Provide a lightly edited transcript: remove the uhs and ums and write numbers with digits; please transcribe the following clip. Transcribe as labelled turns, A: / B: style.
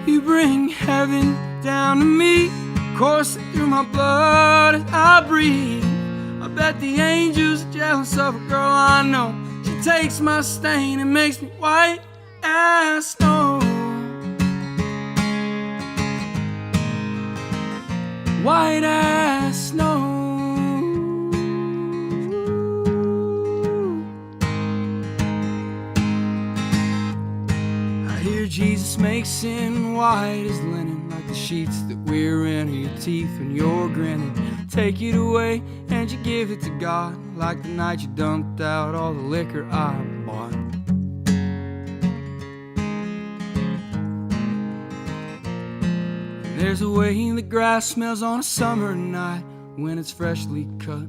A: You bring heaven down to me, coursing through my blood as I breathe. I bet the angels are jealous of a girl I know. She takes my stain and makes me white as snow. White as snow. I hear Jesus makes sin white as linen, like the sheets that we're in, or your teeth when you're grinning. Take it away and you give it to God, like the night you dumped out all the liquor I bought. There's a way the grass smells on a summer night when it's freshly cut.